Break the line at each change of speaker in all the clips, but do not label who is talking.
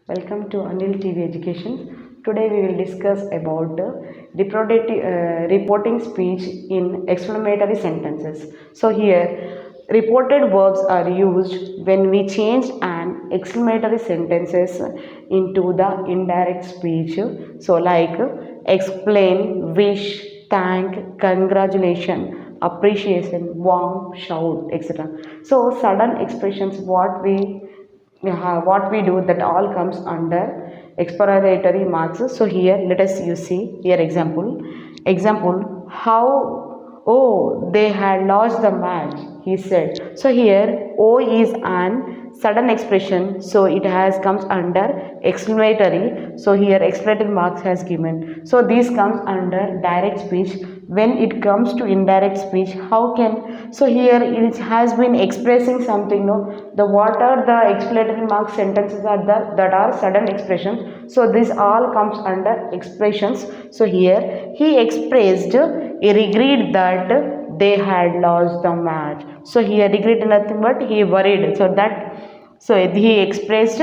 Welcome to Anil TV Education. Today we will discuss about reporting speech in exclamatory sentences. So here, reported verbs are used when we change an exclamatory sentences into the indirect speech. So like explain, wish, thank, congratulation, appreciation, warm, shout, etc. So sudden expressions what we do, that all comes under explanatory marks. So here let us you see here example how, oh, they had lost the match, he said. So here oh is an sudden expression, so it has comes under exclamatory. So here explanatory marks has given. So this comes under direct speech. When it comes to indirect speech, how can, so here it has been expressing something, no, the what are the explanatory mark sentences are that are sudden expressions. So this all comes under expressions. So here he expressed a regret that they had lost the match. So here regret nothing but he worried, so he expressed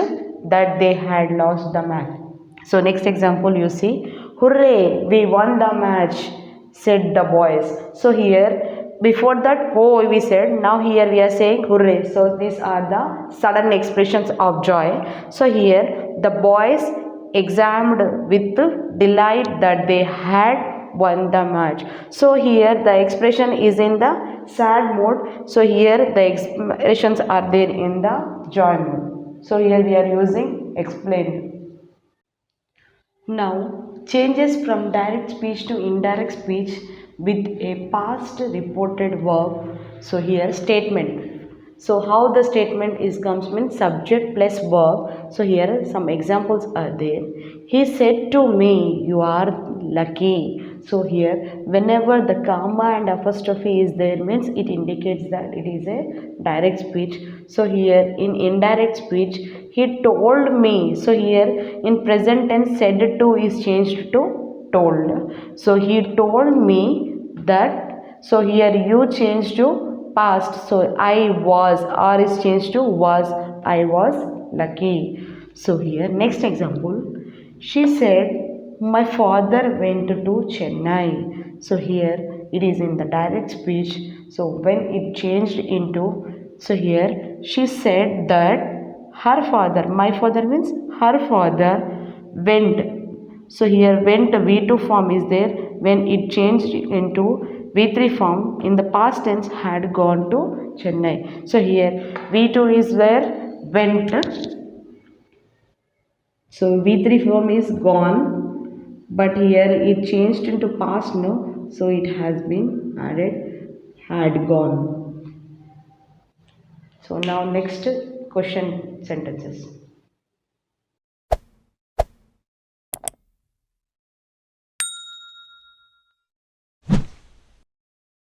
that they had lost the match. So next example you see, hooray, we won the match, said the boys. So here before that oh we said, now here we are saying hooray. So these are the sudden expressions of joy. So here the boys examined with delight that they had won the match. So here the expression is in the sad mode. So here the expressions are there in the joy mode. So here we are using explain. Now, changes from direct speech to indirect speech with a past reported verb. So here statement. So how the statement is comes means subject plus verb. So here some examples are there. He said to me, you are lucky. So here whenever the comma and apostrophe is there means it indicates that it is a direct speech. So here in indirect speech, he told me. So here in present tense said to is changed to told. So he told me that. So here you change to past. So I was, or is changed to was, I was lucky. So here next example, she said my father went to Chennai. So here it is in the direct speech. So when it changed into, so here she said that her father, my father means her father went. So here went V2 form is there. When it changed into V3 form in the past tense had gone to Chennai. So here V2 is where went. So V3 form is gone, but here it changed into past, no, so it has been added had gone. So now next question sentences.